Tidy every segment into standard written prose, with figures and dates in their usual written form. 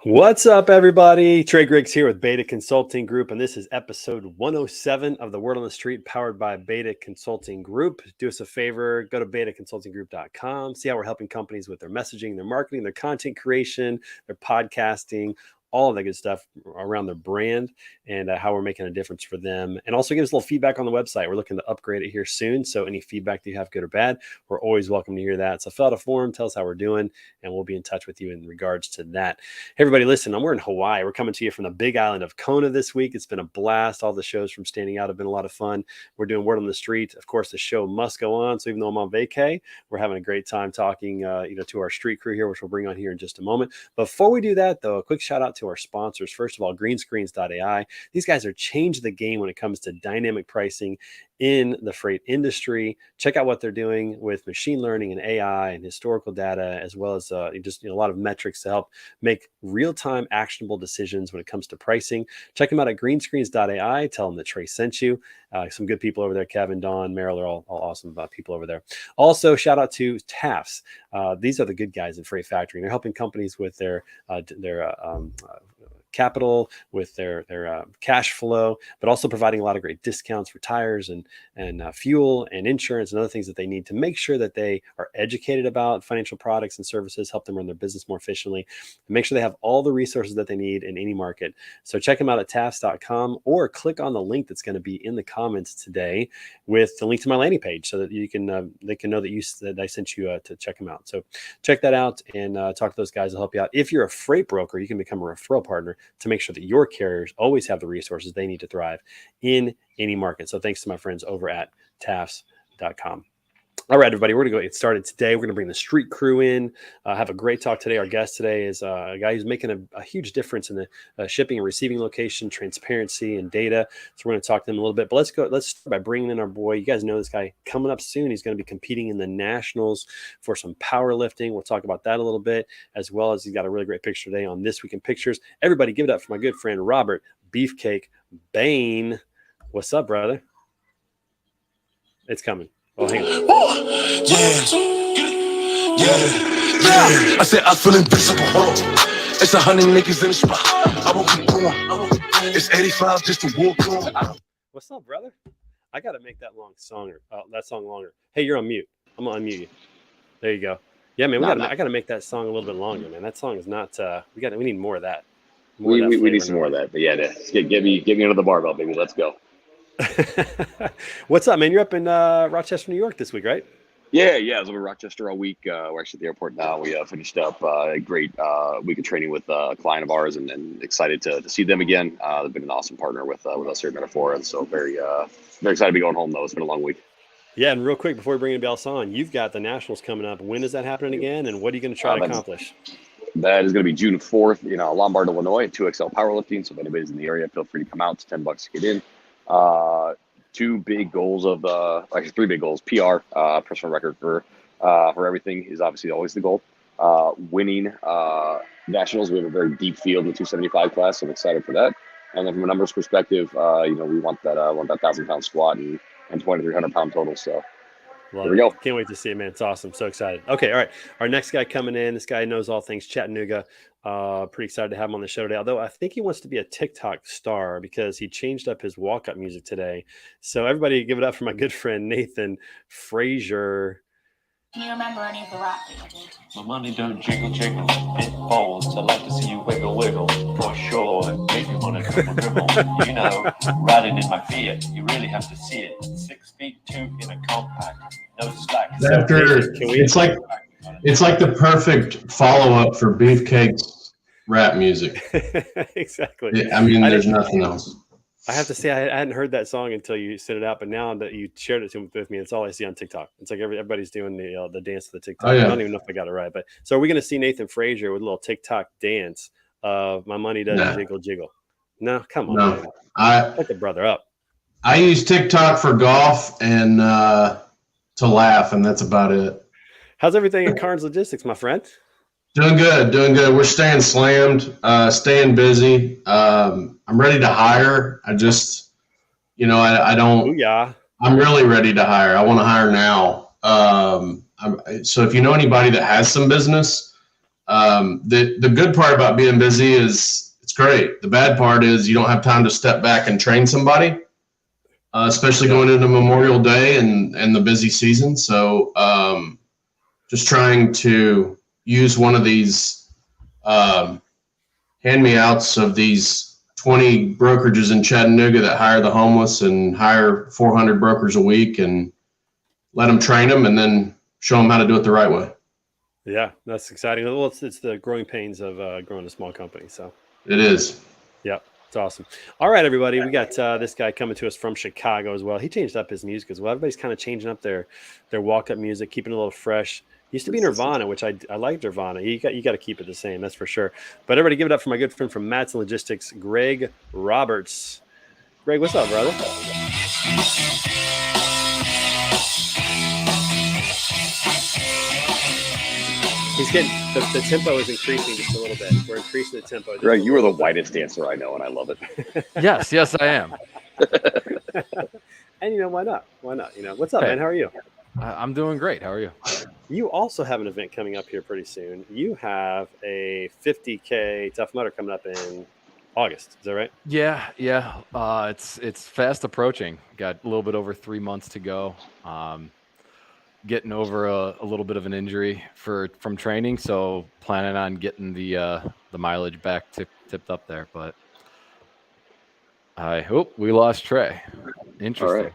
What's up, everybody? Trey Griggs here with Beta Consulting Group, and this is episode 107 of The Word on the Street, powered by Beta Consulting Group. Do us a favor, go to betaconsultinggroup.com, see how we're helping companies with their messaging, their marketing, their content creation, their podcasting, all of that good stuff around their brand and how we're making a difference for them. And also give us a little feedback on the website. We're looking to upgrade it here soon. So any feedback that you have, good or bad, we're always welcome to hear that. So fill out a form, tell us how we're doing, and we'll be in touch with you in regards to that. Hey, everybody, listen, we're in Hawaii. We're coming to you from the big island of Kona this week. It's been a blast. All the shows from Standing Out have been a lot of fun. We're doing Word on the Street. Of course, the show must go on. So even though I'm on vacay, we're having a great time talking to our street crew here, which we'll bring on here in just a moment. Before we do that, though, a quick shout out to our sponsors. First of all, greenscreens.ai. These guys are changing the game when it comes to dynamic pricing in the freight industry. Check out what they're doing with machine learning and AI and historical data, as well as a lot of metrics to help make real-time actionable decisions when it comes to pricing. Check them out at greenscreens.ai. Tell them that Trey sent you. Some good people over there. Kevin, Don, Merrill are all awesome people over there. Also, shout out to TAFs. These are the good guys in Freight Factory. They're helping companies with their capital, with their cash flow, but also providing a lot of great discounts for tires and fuel and insurance and other things that they need to make sure that they are educated about financial products and services, help them run their business more efficiently, and make sure they have all the resources that they need in any market. So check them out at tafs.com or click on the link that's going to be in the comments today with the link to my landing page so that you can they can know that I sent you to check them out. So check that out and talk to those guys to help you out. If you're a freight broker, you can become a referral partner to make sure that your carriers always have the resources they need to thrive in any market. So thanks to my friends over at tafs.com. All right, everybody, we're going to go get started today. We're going to bring the street crew in, have a great talk today. Our guest today is a guy who's making a huge difference in the shipping and receiving location, transparency, and data. So we're going to talk to him a little bit. But let's start by bringing in our boy. You guys know this guy coming up soon. He's going to be competing in the Nationals for some powerlifting. We'll talk about that a little bit, as well as he's got a really great picture today on This Week in Pictures. Everybody give it up for my good friend, Robert Beefcake Bain. What's up, brother? It's coming. Oh, hang on. Yeah. I said I feel invincible. It's 100 niggas in the spot. I won't keep going. It's 85 just to walk on. What's up, brother? I gotta make that song longer. Hey, you're on mute. I'm gonna unmute you. There you go. Yeah, man. I gotta make that song a little bit longer, man. That song is not. We need more of that. We need some more of that. But yeah, get me under the barbell, baby. Let's go. What's up, man? You're up in Rochester, New York this week, right? Yeah. I was over in Rochester all week. We're actually at the airport now. We finished up a great week of training with a client of ours, and excited to see them again. They've been an awesome partner with us here at Metaphor, and so very excited to be going home though. It's been a long week. Yeah, and real quick before we bring anybody else on, you've got the Nationals coming up. When is that happening again, and what are you going to try to accomplish? That is going to be June 4th in Lombard, Illinois, 2XL powerlifting. So if anybody's in the area, feel free to come out. It's $10 to get in. Two big goals actually three big goals. PR, personal record for everything is obviously always the goal. Winning Nationals, we have a very deep field in the 275 class, so I'm excited for that. And then from a numbers perspective, we want that 1,000-pound squat and 2,300-pound total. So here we go. Can't wait to see it, man. It's awesome. So excited. Okay, all right. Our next guy coming in, this guy knows all things Chattanooga. Pretty excited to have him on the show today. Although I think he wants to be a TikTok star because he changed up his walk-up music today. So everybody give it up for my good friend, Nathan Frazier. Can you remember any of the rap that you did? My money don't jiggle, jiggle. It falls. I'd like to see you wiggle, wiggle. For sure. It makes me want to dribble, dribble. Riding in my Fiat. You really have to see it. 6'2" in a compact. No slack. It's like the perfect follow-up for Beefcake's rap music. Exactly. Yeah, I mean, there's nothing else. I have to say I hadn't heard that song until you sent it out, but now that you shared it with me, it's all I see on TikTok. It's like everybody's doing the dance to the TikTok. Oh, yeah. I don't even know if I got it right, but so are we going to see Nathan Frazier with a little TikTok dance of "My Money Does Jiggle Jiggle"? No, come on, man. Let the brother up. I use TikTok for golf and to laugh, and that's about it. How's everything at Carnes Logistics, my friend? Doing good. We're staying slammed, staying busy. I'm ready to hire. I just, I don't. Booyah. I'm really ready to hire. I want to hire now. So if you know anybody that has some business, the good part about being busy is it's great. The bad part is you don't have time to step back and train somebody, especially going into Memorial Day and the busy season. So just trying to use one of these hand-me-outs of these 20 brokerages in Chattanooga that hire the homeless and hire 400 brokers a week and let them train them and then show them how to do it the right way. Yeah, that's exciting. Well, it's the growing pains of growing a small company. So it is. Yeah, it's awesome. All right, everybody. We got this guy coming to us from Chicago as well. He changed up his music as well. Everybody's kind of changing up their walk-up music, keeping it a little fresh. Used to be Nirvana, which I like Nirvana. You got to keep it the same, that's for sure. But everybody give it up for my good friend from Matson Logistics, Greg Roberts. Greg, what's up, brother? He's getting the tempo is increasing just a little bit. We're increasing the tempo. Greg, you are the whitest dancer I know, and I love it. Yes, I am. And why not? Why not? What's up, man? How are you? I'm doing great. How are you? You also have an event coming up here pretty soon. You have a 50K Tough Mudder coming up in August. Is that right? Yeah. It's fast approaching. Got a little bit over 3 months to go. Getting over a little bit of an injury from training, so planning on getting the mileage back tipped up there. But I hope we lost Trey. Interesting. All right.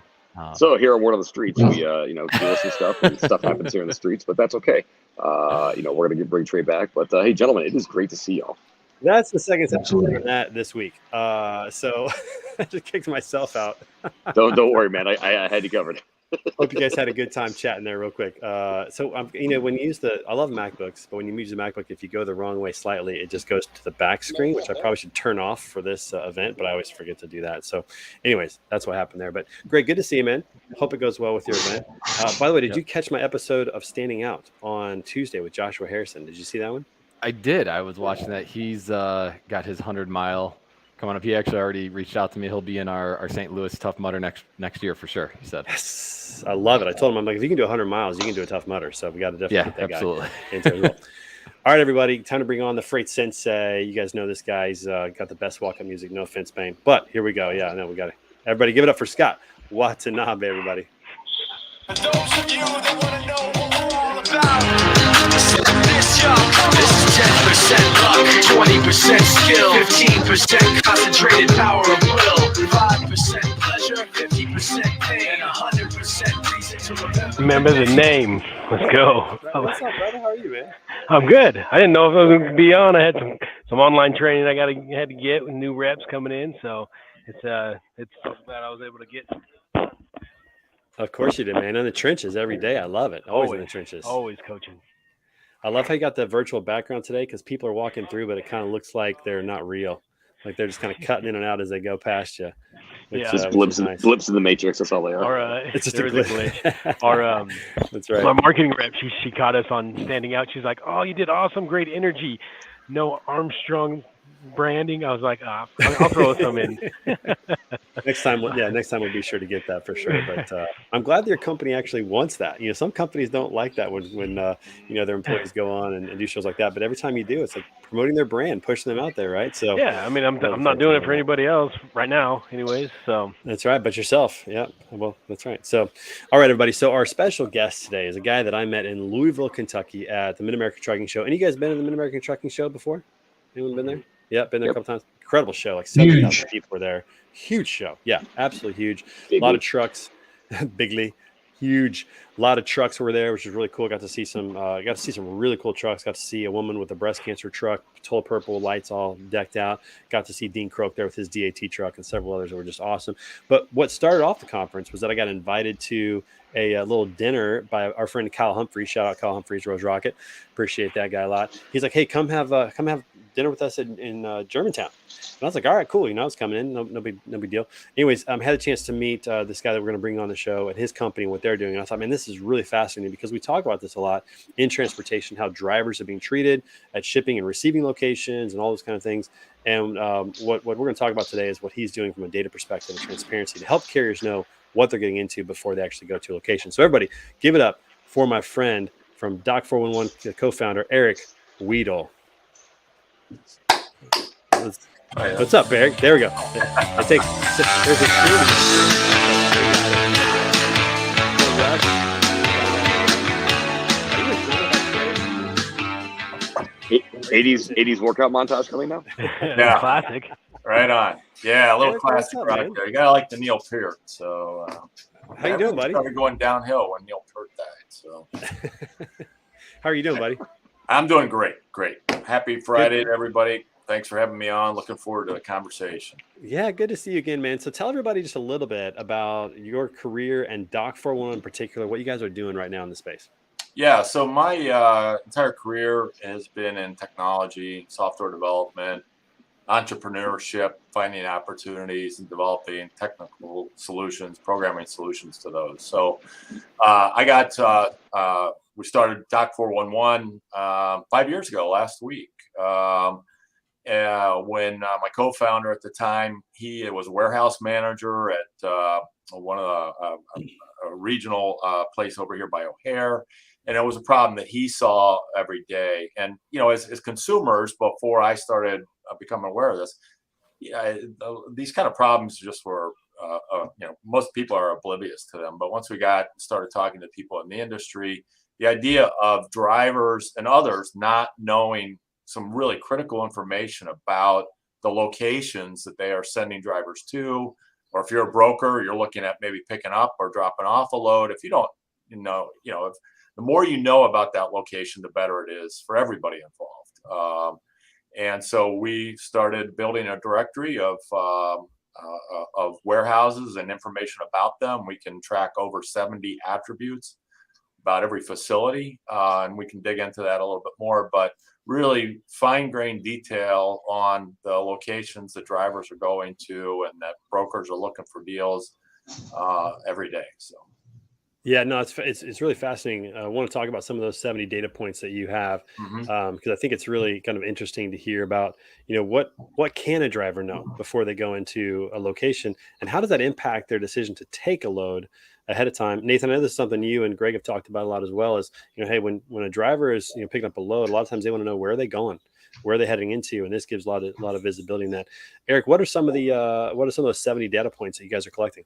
So here on Word on the Streets, we deal with some stuff, and stuff happens here in the streets, but that's okay. We're gonna bring Trey back. But hey, gentlemen, it is great to see y'all. That's the second time I've done that this week. So I just kicked myself out. Don't worry, man. I had you covered. Hope you guys had a good time chatting there real quick. So when you use I love MacBooks, but when you use the MacBook, if you go the wrong way slightly, it just goes to the back screen, which I probably should turn off for this event, but I always forget to do that. So anyways, that's what happened there. But Greg, good to see you, man. Hope it goes well with your event. By the way, did you catch my episode of Standing Out on Tuesday with Joshua Harrison? Did you see that one? I did. I was watching that. He's got his 100-mile coming up. He actually already reached out to me. He'll be in our St. Louis Tough Mudder next year for sure, he said. Yes, I love it. I told him, I'm like, if you can do 100 miles, you can do a Tough Mudder. So we got to definitely get that absolutely. guy into as well. All right, everybody, time to bring on the Freight Sensei. You guys know this guy's got the best walk-up music. No offense, Bane. But here we go. Yeah, I know we got it. Everybody give it up for Scott Watanabe, everybody. For those of you that want to know what we're all about, listen to this, y'all. This is 10% luck, 20% skill, 15% concentrated power of will, 5% pleasure, 50% pain, and 100% reason to remember the name. Let's go. What's up, brother? How are you, man? I'm good. I didn't know if I was going to be on. I had some online training I had to get with new reps coming in, so it's so glad I was able to get. Of course you did, man. In the trenches every day. I love it. Always in the trenches. Always coaching. I love how you got the virtual background today because people are walking through, but it kind of looks like they're not real. Like they're just kind of cutting in and out as they go past you. It's just blips in the matrix. That's all they are. It's just a glitch. That's right. My marketing rep, she caught us on Standing Out. She's like, "Oh, you did awesome, great energy. No Armstrong branding." I was like, I'll throw some in. Next time we'll be sure to get that for sure. But I'm glad your company actually wants that. Some companies don't like that when their employees go on and do shows like that. But every time you do, it's like promoting their brand, pushing them out there, right? So yeah, I mean, I'm not doing it for anybody else right now, anyways. So that's right, but yourself, yeah. Well, that's right. So, all right, everybody. So our special guest today is a guy that I met in Louisville, Kentucky, at the Mid American Trucking Show. Any of you guys been to the Mid American Trucking Show before? Anyone been there? Yeah, been there a couple times. Incredible show. Like 70,000 people were there. Huge show. Yeah, absolutely huge. A lot of trucks. Bigly. huge. A lot of trucks were there, which is really cool. Got to see some really cool trucks. Got to see a woman with a breast cancer truck, total purple lights all decked out. Got to see Dean Croak there with his DAT truck and several others that were just awesome. But what started off the conference was that I got invited to a little dinner by our friend Kyle Humphreys. Shout out Kyle Humphreys, Rose Rocket. Appreciate that guy a lot. He's like, hey, come have dinner with us in Germantown. And I was like, all right, cool. I was coming in. No big deal. Anyways, had a chance to meet this guy that we're going to bring on the show at his company and what they're doing. And I thought, man, this is really fascinating because we talk about this a lot in transportation, how drivers are being treated at shipping and receiving locations and all those kind of things. And what we're going to talk about today is what he's doing from a data perspective and transparency to help carriers know what they're getting into before they actually go to a location. So everybody, give it up for my friend from Doc 411 co-founder, Eric Weidl. What's up, Eric? There we go. There's '80s workout montage coming now. Yeah, classic. Right on. Yeah, a little Eric, classic what's up, right man? there. You gotta like the Neil Peart. So How you doing, buddy? Started going downhill when Neil Peart died. So How are you doing, buddy? I'm doing great. Happy Friday to everybody. Thanks for having me on. Looking forward to the conversation. Yeah, good to see you again, man. So tell everybody just a little bit about your career and Doc 411 in particular, what you guys are doing right now in the space. Yeah, so my entire career has been in technology, software development, entrepreneurship, finding opportunities and developing technical solutions, programming solutions to those. So we started Doc 411 5 years ago last week. When my co-founder at the time, he was a warehouse manager at one of a regional place over here by O'Hare. And it was a problem that he saw every day. And, as consumers, before I started becoming aware of this, these kind of problems just were, most people are oblivious to them. But once we started talking to people in the industry, the idea of drivers and others not knowing some really critical information about the locations that they are sending drivers to, or if you're a broker, you're looking at maybe picking up or dropping off a load. If you don't if the more you know about that location, the better it is for everybody involved. And so we started building a directory of warehouses and information about them. We can track over 70 attributes about every facility, and we can dig into that a little bit more. But really fine-grained detail on the locations that drivers are going to and that brokers are looking for deals every day. So. Yeah, no, it's really fascinating. I want to talk about some of those 70 data points that you have, because I think it's really kind of interesting to hear about, what can a driver know before they go into a location, and how does that impact their decision to take a load ahead of time? Nathan, I know this is something you and Greg have talked about a lot as well. Is hey, when a driver is picking up a load, a lot of times they want to know where are they going, where are they heading into, and this gives a lot of visibility in that. Eric, what are some of those 70 data points that you guys are collecting?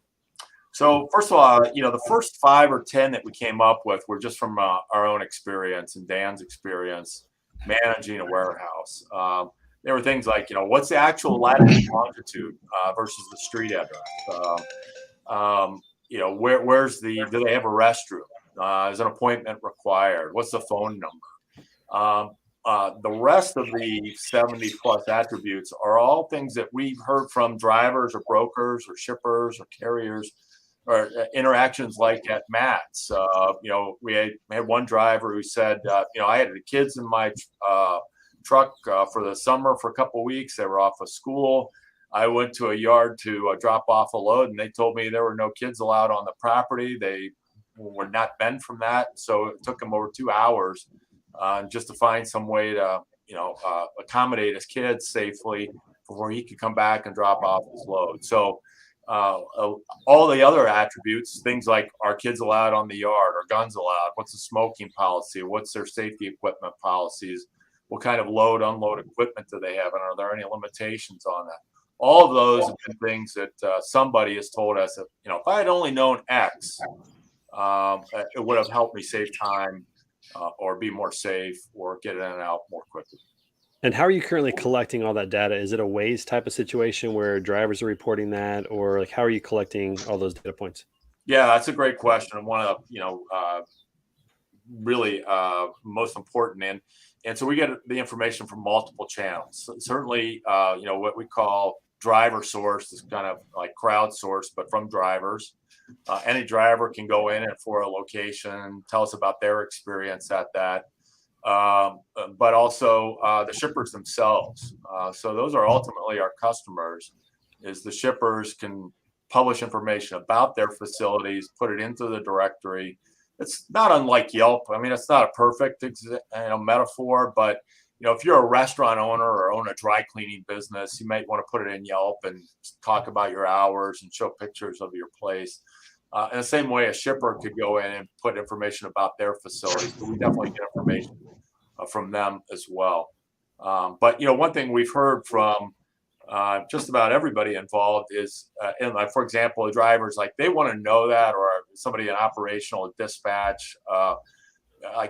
So first of all, the first 5 or 10 that we came up with were just from our own experience and Dan's experience managing a warehouse. There were things like, what's the actual latitude and longitude versus the street address? Do they have a restroom? Is an appointment required? What's the phone number? The rest of the 70 plus attributes are all things that we've heard from drivers or brokers or shippers or carriers, or interactions like at Matt's. We had one driver who said, I had the kids in my truck for the summer for a couple of weeks. They were off of school. I went to a yard to drop off a load, and they told me there were no kids allowed on the property. They were not banned from that. So it took him over 2 hours just to find some way to, accommodate his kids safely before he could come back and drop off his load. So all the other attributes, things like, are kids allowed on the yard, or guns allowed? What's the smoking policy? What's their safety equipment policies? What kind of load, unload equipment do they have? And are there any limitations on that? All of those have been things that somebody has told us that, if I had only known X, it would have helped me save time or be more safe or get in and out more quickly. And how are you currently collecting all that data? Is it a Waze type of situation where drivers are reporting that, or how are you collecting all those data points? Yeah, that's a great question, and one of really most important. And so we get the information from multiple channels. So certainly, what we call driver source is kind of like crowdsourced, but from drivers. Any driver can go in and for a location, tell us about their experience at that. But also the shippers themselves. So those are ultimately our customers. Is the shippers can publish information about their facilities, put it into the directory. It's not unlike Yelp. I mean, it's not a perfect metaphor, but if you're a restaurant owner or own a dry cleaning business, you might want to put it in Yelp and talk about your hours and show pictures of your place. In the same way, a shipper could go in and put information about their facilities. So we definitely get information from them as well. But one thing we've heard from just about everybody involved is, for example, the drivers, like they want to know that, or somebody in operational dispatch,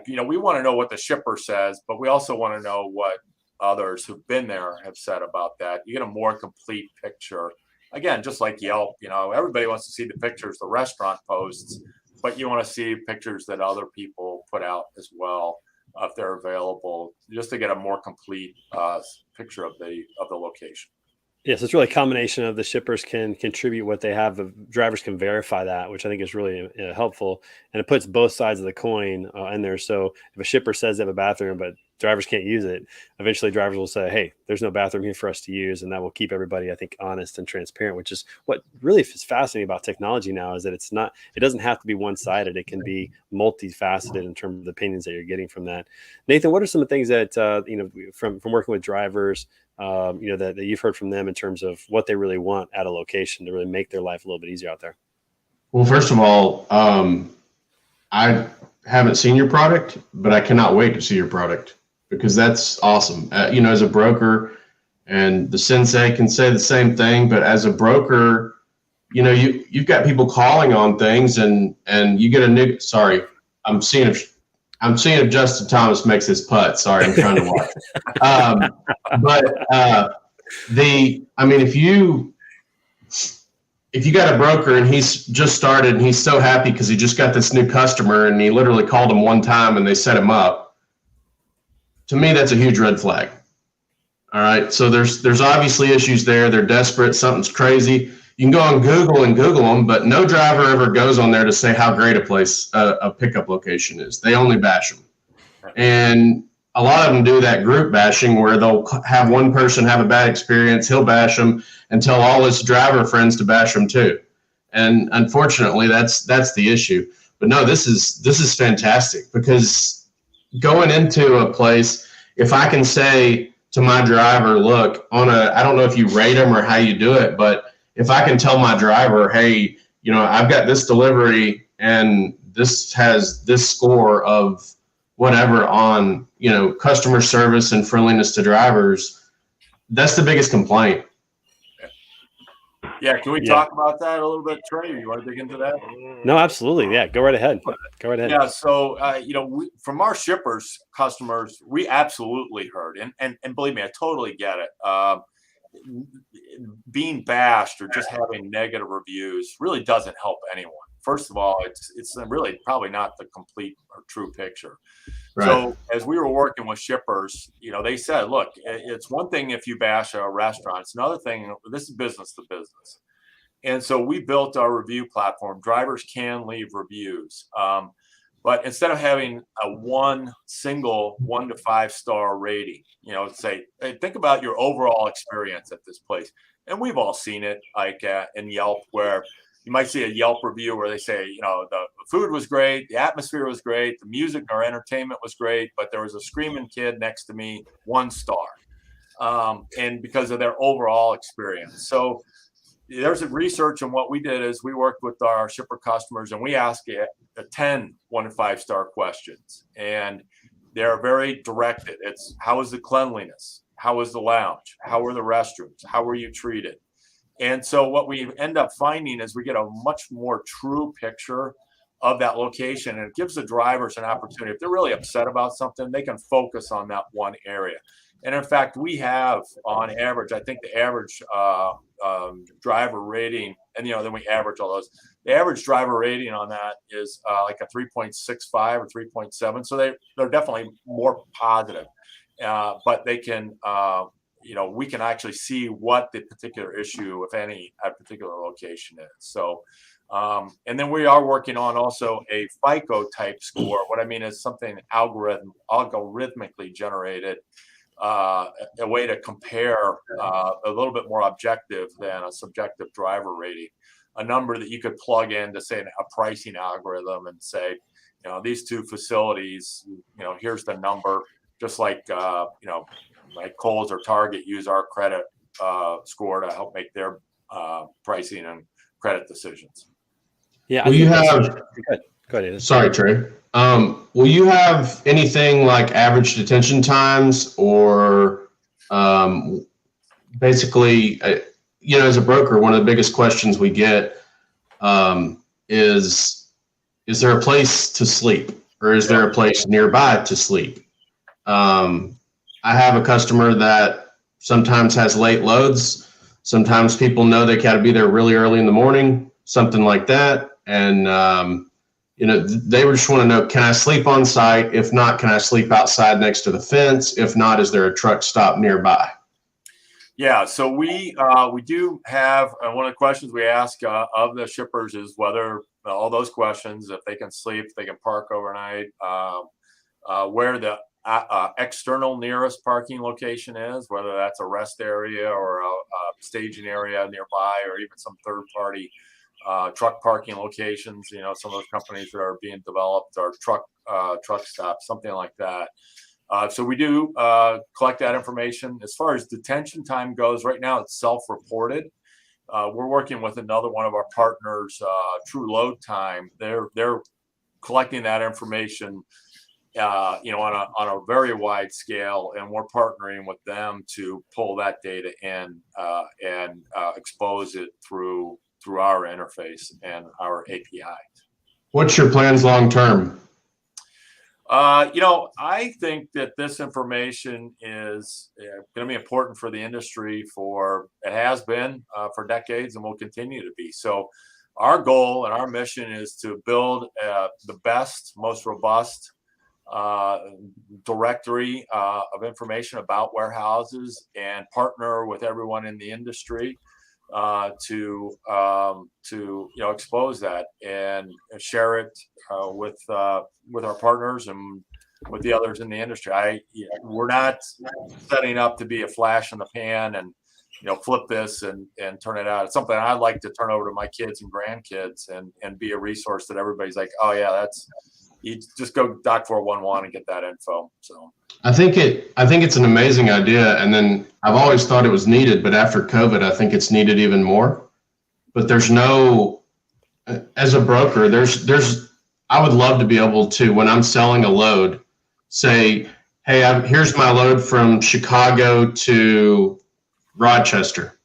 we want to know what the shipper says, but we also want to know what others who've been there have said about that. You get a more complete picture. Again, just like Yelp, everybody wants to see the pictures the restaurant posts, but you want to see pictures that other people put out as well, if they're available, just to get a more complete picture of the location. Yes, it's really a combination of the shippers can contribute what they have, the drivers can verify that, which I think is really helpful, and it puts both sides of the coin in there. So if a shipper says they have a bathroom, but drivers can't use it, eventually drivers will say, hey, there's no bathroom here for us to use, and that will keep everybody, I think, honest and transparent, which is what really is fascinating about technology now, is that it doesn't have to be one-sided. It can be multifaceted in terms of the opinions that you're getting from that. Nathan, what are some of the things that, from working with drivers, that you've heard from them in terms of what they really want at a location to really make their life a little bit easier out there? Well, first of all, I haven't seen your product, but I cannot wait to see your product, because that's awesome. As a broker, and the sensei can say the same thing, but as a broker, you've got people calling on things, and you get a new. Sorry, I'm seeing if Justin Thomas makes his putt. Sorry, I'm trying to watch. If you got a broker and he's just started and he's so happy because he just got this new customer and he literally called him one time and they set him up, to me, that's a huge red flag. All right. So there's obviously issues there. They're desperate. Something's crazy. You can go on Google and Google them, but no driver ever goes on there to say how great a pickup location is. They only bash them. And a lot of them do that group bashing where they'll have one person have a bad experience, he'll bash them, and tell all his driver friends to bash them too. And unfortunately, that's the issue. But no, this is fantastic, because going into a place, if I can say to my driver, look, I don't know if you rate them or how you do it, but if I can tell my driver, hey, I've got this delivery and this has this score of whatever on, customer service and friendliness to drivers, that's the biggest complaint. Yeah, can we talk about that a little bit, Trey? You want to dig into that? No, absolutely. Yeah, go right ahead. Yeah, so from our shippers customers, we absolutely heard, and believe me, I totally get it. Being bashed or just having negative reviews really doesn't help anyone. First of all, it's really probably not the complete or true picture. Right. So as we were working with shippers, they said, look, it's one thing if you bash a restaurant. It's another thing. This is business to business. And so we built our review platform. Drivers can leave reviews. But instead of having a one single 1 to 5 star rating, say, hey, think about your overall experience at this place. And we've all seen it, like in Yelp, where you might see a Yelp review where they say, the food was great, the atmosphere was great, the music or entertainment was great, but there was a screaming kid next to me, 1 star. And because of their overall experience. So there's a research, and what we did is we worked with our shipper customers and we asked 10 1 to 5 star questions, and they're very directed. It's how is the cleanliness? How is the lounge? How are the restrooms? How were you treated? And so what we end up finding is we get a much more true picture of that location, and it gives the drivers an opportunity. If they're really upset about something, they can focus on that one area. And in fact, we have on average, I think the average driver rating, and then we average all those, the average driver rating on that is like a 3.65 or 3.7. So they're definitely more positive, but they can, we can actually see what the particular issue, if any, at a particular location is. So, and then we are working on also a FICO type score. What I mean is something algorithmically generated, a way to compare a little bit more objective than a subjective driver rating, a number that you could plug into, say, a pricing algorithm and say, these two facilities, here's the number, just like, like Kohl's or Target use our credit score to help make their pricing and credit decisions. Yeah. Will you have? Go ahead. Sorry, Trey. Will you have anything like average detention times, or basically, as a broker, one of the biggest questions we get is there a place to sleep, or is there a place nearby to sleep? I have a customer that sometimes has late loads. Sometimes people know they got to be there really early in the morning, something like that. And, they just want to know, can I sleep on site? If not, can I sleep outside next to the fence? If not, is there a truck stop nearby? Yeah, so we do have one of the questions we ask of the shippers is whether all those questions, if they can sleep, if they can park overnight, where the external nearest parking location is, whether that's a rest area or a staging area nearby, or even some third-party truck parking locations. Some of those companies that are being developed are truck stops, something like that. So we do collect that information. As far as detention time goes, right now it's self-reported. We're working with another one of our partners, True Load Time. They're collecting that information, on a very wide scale, and we're partnering with them to pull that data in and expose it through our interface and our API. What's your plans long term? I think that this information is going to be important for the industry. It has been for decades and will continue to be. So our goal and our mission is to build the best, most robust directory of information about warehouses, and partner with everyone in the industry to expose that and share it with our partners and with the others in the industry. We're not setting up to be a flash in the pan and flip this and turn it out. It's something I'd like to turn over to my kids and grandkids and be a resource that everybody's like, oh yeah, you just go Doc 411 and get that info. So I think it's an amazing idea, and then I've always thought it was needed, but after COVID, I think it's needed even more. But there's no, as a broker, I would love to be able to, when I'm selling a load, say, hey, here's my load from Chicago to Rochester.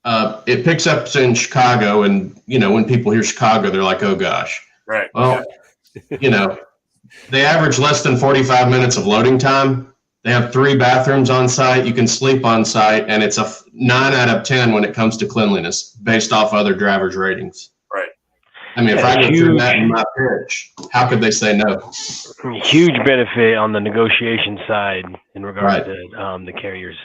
It picks up in Chicago, and when people hear Chicago, they're like, oh gosh. Right. Well, they average less than 45 minutes of loading time. They have 3 bathrooms on site. You can sleep on site, and it's a 9 out of 10 when it comes to cleanliness, based off other drivers' ratings. Right. I mean, if I go through that in my pitch, how could they say no? Huge benefit on the negotiation side in regards to the carriers,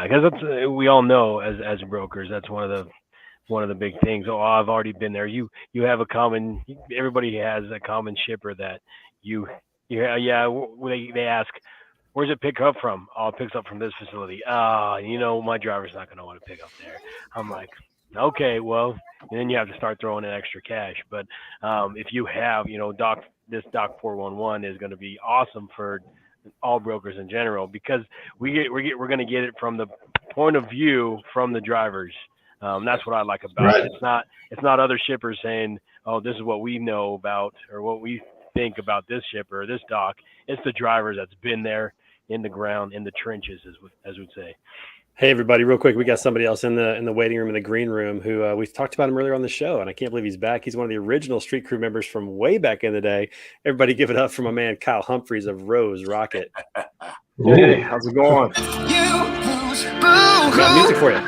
because we all know as brokers, that's one of the big things. Oh, I've already been there. You have everybody has a common shipper that they ask, where's it pick up from? Oh, it picks up from this facility. My driver's not going to want to pick up there. I'm like, okay, well, and then you have to start throwing in extra cash. But if you have, this Doc 411 is going to be awesome for all brokers in general, because we're going to get it from the point of view from the drivers. That's what I like about it. It's not other shippers saying, oh, this is what we know about or what we think about this shipper or this dock. It's the drivers that's been there in the ground, in the trenches, as we'd say. Hey, everybody, real quick. We got somebody else in the waiting room, in the green room, who we talked about him earlier on the show, and I can't believe he's back. He's one of the original Street Crew members from way back in the day. Everybody give it up for my man, Kyle Humphreys of Rose Rocket. Hey, how's it going? Got music for you.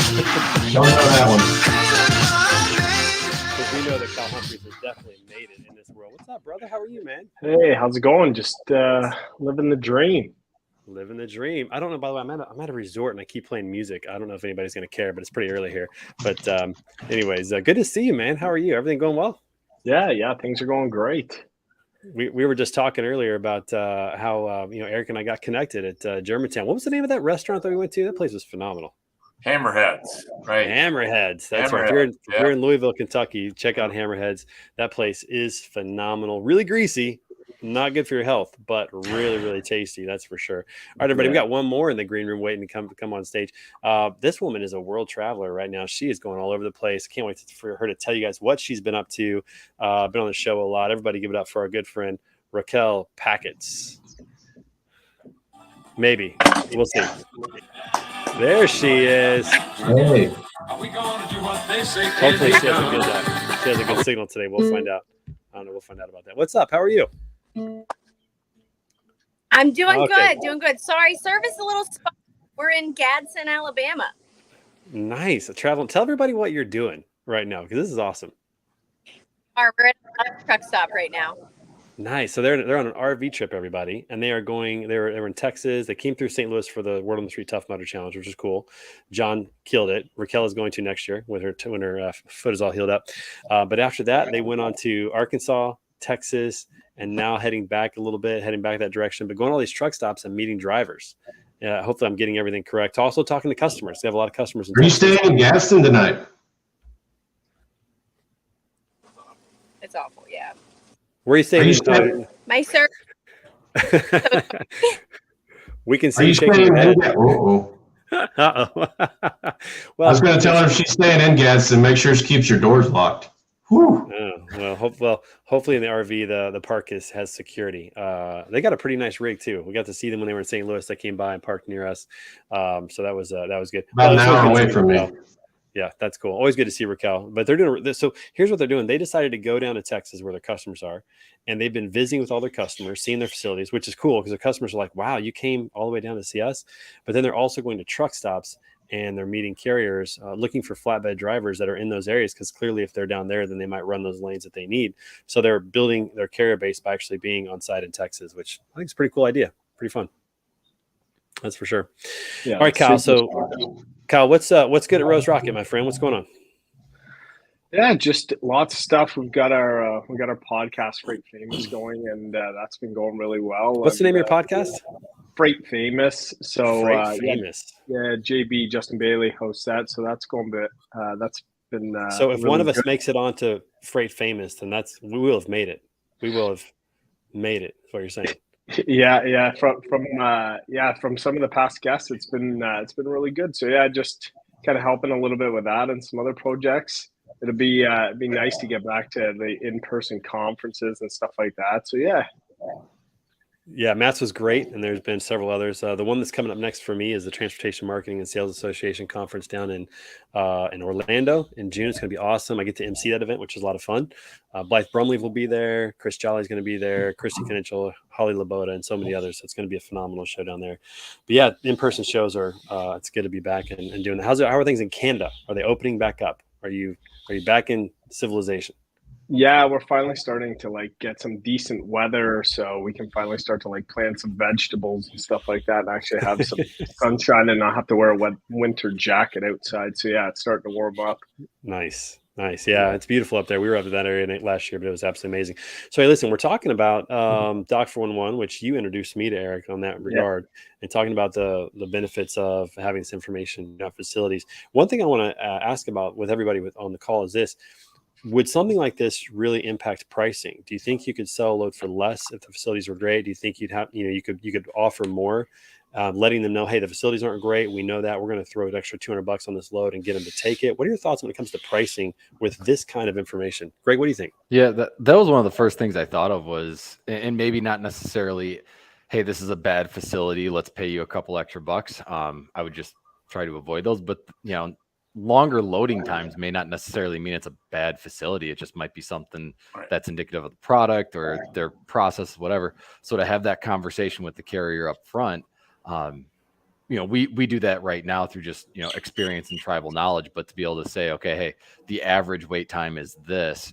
Don't know that one. Because we know that Kyle Humphreys has definitely made it in this world. What's up, brother? How are you, man? Hey, how's it going? Just living the dream. Living the dream. I don't know. By the way, I'm at a resort and I keep playing music. I don't know if anybody's going to care, but it's pretty early here. But anyways, good to see you, man. How are you? Everything going well? Yeah, things are going great. We were just talking earlier about how Eric and I got connected at Germantown. What was the name of that restaurant that we went to? That place was phenomenal. Hammerheads, right? Hammerheads. That's right. If you're in Louisville, Kentucky, check out Hammerheads. That place is phenomenal. Really greasy, not good for your health, but really, really tasty. That's for sure. All right, everybody, we got one more in the green room waiting to come on stage. This woman is a world traveler right now. She is going all over the place. Can't wait for her to tell you guys what she's been up to. Been on the show a lot. Everybody give it up for our good friend, Raquel Packets. Maybe. We'll see. There she is. Hey. Hopefully she has a good signal today. We'll find out. I don't know. We'll find out about that. What's up? How are you? I'm doing good. Sorry, service a little spot. We're in Gadsden, Alabama. Nice. Traveling. Tell everybody what you're doing right now, because this is awesome. We're at a truck stop right now. Nice. So they're on an RV trip, everybody, and they were in Texas. They came through St. Louis for the Word on the Street Tough Mudder Challenge, which is cool. John killed it. Raquel is going to next year when her foot is all healed up. But after that, they went on to Arkansas, Texas, and now heading back that direction. But going all these truck stops and meeting drivers. Hopefully, I'm getting everything correct. Also talking to customers. They have a lot of customers. Are you staying in Gadsden tonight? It's awful, yeah. Where are you staying? My sir. We can see you shaking your head. Uh-oh. Well, I was going to tell her if she's staying in Gadsden, make sure she keeps your doors locked. Whew. Hopefully in the RV, the park has security. They got a pretty nice rig too. We got to see them when they were in St. Louis. They came by and parked near us. So that was good. About an hour away from me. Yeah, that's cool. Always good to see Raquel. But they're doing this. So here's what they're doing. They decided to go down to Texas where their customers are, and they've been visiting with all their customers, seeing their facilities, which is cool because their customers are like, wow, you came all the way down to see us. But then they're also going to truck stops and they're meeting carriers looking for flatbed drivers that are in those areas because clearly if they're down there, then they might run those lanes that they need. So they're building their carrier base by actually being on site in Texas, which I think is a pretty cool idea. Pretty fun. That's for sure. Yeah, all right, Kyle. So Kyle, what's good at Rose Rocket, my friend? What's going on? Yeah, just lots of stuff. We've got our podcast Freight Famous going, and that's been going really well. What's the name of your podcast? Freight Famous. So Freight Famous. Yeah, JB Justin Bailey hosts that, so that's going bit. That's been. So if really one of us good. makes it onto Freight Famous, then we will have made it. We will have made it. Is what you're saying? Yeah. From some of the past guests, it's been really good. So yeah, just kind of helping a little bit with that and some other projects. It'd be nice to get back to the in-person conferences and stuff like that. So yeah. Yeah, Matt's was great, and there's been several others. The one that's coming up next for me is the Transportation Marketing and Sales Association Conference down in Orlando in June. It's going to be awesome. I get to MC that event, which is a lot of fun. Blythe Brumleve will be there. Chris Jolly's going to be there. Christy Kenichel, Holly Laboda, and so many others. So it's going to be a phenomenal show down there. But yeah, in-person shows are it's good to be back and doing that. How are things in Canada? Are they opening back up? Are you back in civilization? Yeah, we're finally starting to get some decent weather, so we can finally start to plant some vegetables and stuff like that, and actually have some sunshine and not have to wear a wet winter jacket outside. So yeah, it's starting to warm up. Nice. Yeah, it's beautiful up there. We were up in that area last year, but it was absolutely amazing. So hey, listen, we're talking about Doc 411, which you introduced me to, Eric, on that regard, and talking about the benefits of having this information in our facilities. One thing I want to ask about with everybody on the call is this. Would something like this really impact pricing? Do you think you could sell a load for less if the facilities were great? Do you think you could offer more, letting them know, hey, the facilities aren't great. We know that. We're going to throw an extra $200 on this load and get them to take it. What are your thoughts when it comes to pricing with this kind of information? Greg, what do you think? Yeah, that was one of the first things I thought of was, and maybe not necessarily, hey, this is a bad facility, let's pay you a couple extra bucks. I would just try to avoid those, but longer loading times may not necessarily mean it's a bad facility. It just might be something that's indicative of the product or their process, whatever. So to have that conversation with the carrier up front, we do that right now through just, experience and tribal knowledge, but to be able to say, okay, hey, the average wait time is this.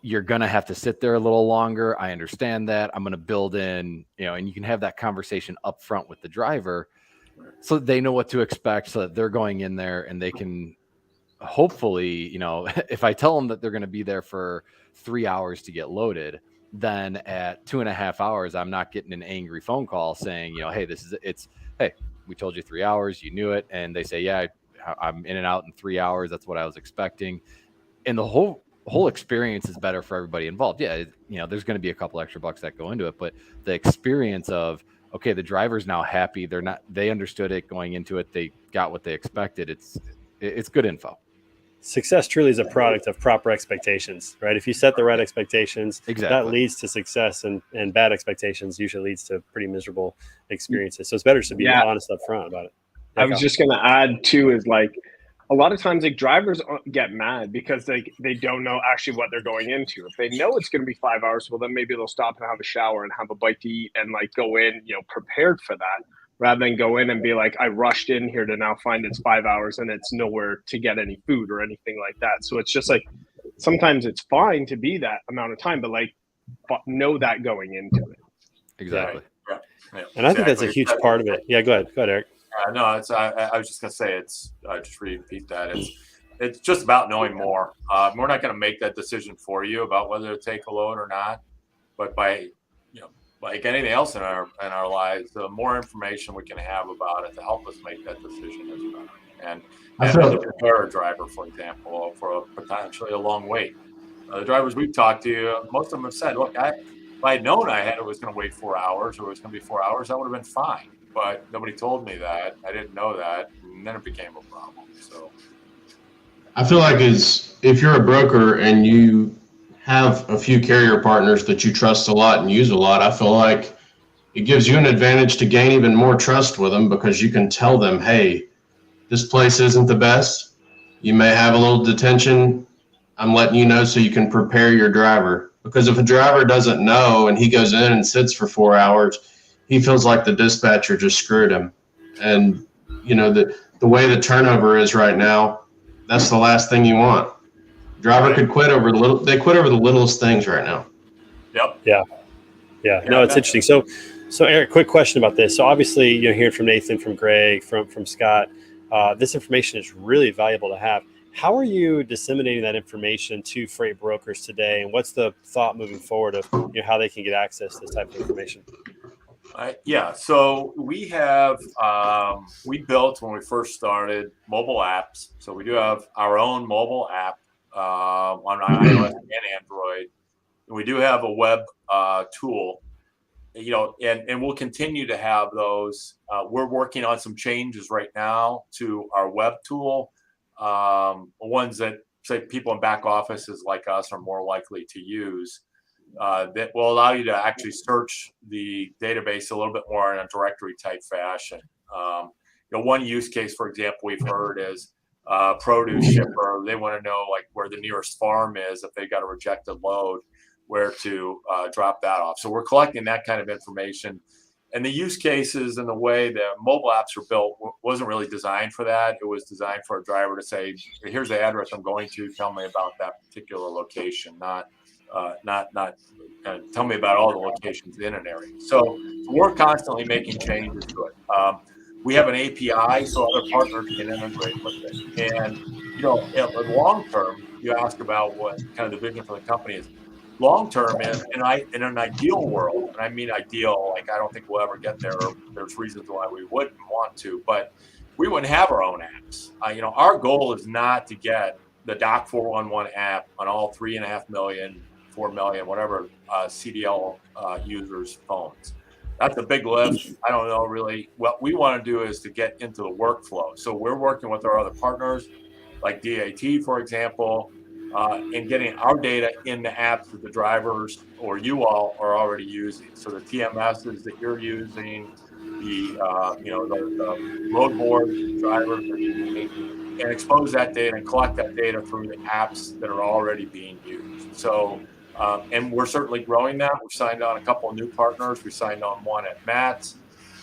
You're going to have to sit there a little longer. I understand that. I'm going to build in, and you can have that conversation up front with the driver so that they know what to expect, so that they're going in there and they can hopefully, if I tell them that they're going to be there for 3 hours to get loaded, then at 2.5 hours, I'm not getting an angry phone call saying, hey, hey, we told you 3 hours, you knew it. And they say, yeah, I'm in and out in 3 hours. That's what I was expecting. And the whole experience is better for everybody involved. Yeah, there's going to be a couple extra bucks that go into it, but the experience of, okay, the driver's now happy. They understood it going into it. They got what they expected. It's good info. Success truly is a product of proper expectations, right? If you set the right expectations, that leads to success, and bad expectations usually leads to pretty miserable experiences. So it's better to be honest up front about it. I was just going to add too, is like, a lot of times, like, drivers get mad because they don't know actually what they're going into. If they know it's going to be 5 hours, well, then maybe they'll stop and have a shower and have a bite to eat and like go in, prepared for that, rather than go in and be like, I rushed in here to now find it's 5 hours and it's nowhere to get any food or anything like that. So it's just like, sometimes it's fine to be that amount of time, but like, know that going into it. Exactly. Yeah. And I think that's a huge part of it. Yeah, go ahead, Eric. No, I was just gonna say just repeat that. It's just about knowing more. We're not gonna make that decision for you about whether to take a load or not, but by like anything else in our lives, the more information we can have about it to help us make that decision is better. And to prepare a driver, for example, for potentially a long wait. The drivers we've talked to, most of them have said, look, if I had known it was going to wait 4 hours or it was going to be 4 hours, that would have been fine. But nobody told me that. I didn't know that. And then it became a problem. So I feel like if you're a broker and you have a few carrier partners that you trust a lot and use a lot, I feel like it gives you an advantage to gain even more trust with them, because you can tell them, hey, this place isn't the best. You may have a little detention. I'm letting you know so you can prepare your driver. Because if a driver doesn't know and he goes in and sits for 4 hours, he feels like the dispatcher just screwed him. And, the way the turnover is right now, that's the last thing you want. Driver could quit over they quit over the littlest things right now. Yep. Yeah. No, it's interesting. So Eric, quick question about this. So obviously, hearing from Nathan, from Greg, from Scott, this information is really valuable to have. How are you disseminating that information to freight brokers today, and what's the thought moving forward of how they can get access to this type of information? So we have we built, when we first started, mobile apps. So we do have our own mobile app on iOS and Android. And we do have a web tool, and we'll continue to have those. We're working on some changes right now to our web tool. Ones that, say, people in back offices like us are more likely to use, that will allow you to actually search the database a little bit more in a directory type fashion. One use case, for example, we've heard is produce shipper. They want to know like where the nearest farm is if they got a rejected load, where to drop that off. So we're collecting that kind of information. And the use cases and the way the mobile apps are built wasn't really designed for that. It was designed for a driver to say, here's the address I'm going to, tell me about that particular location, not tell me about all the locations in an area. So we're constantly making changes to it. We have an API so other partners can integrate with it. And, in the long term, you ask about what kind of the vision for the company is. Long term, in an ideal world, and I mean ideal, like I don't think we'll ever get there. There's reasons why we wouldn't want to, but we wouldn't have our own apps. Our goal is not to get the Doc 411 app on all 3.5 million, 4 million, whatever CDL users' phones. That's a big lift. I don't know really. What we want to do is to get into the workflow. So we're working with our other partners, like DAT, for example. And getting our data in the apps that the drivers or you all are already using. So the TMSs that you're using, the road boards drivers are using, and expose that data and collect that data through the apps that are already being used. So, and we're certainly growing that. We've signed on a couple of new partners. We signed on one at Matt's.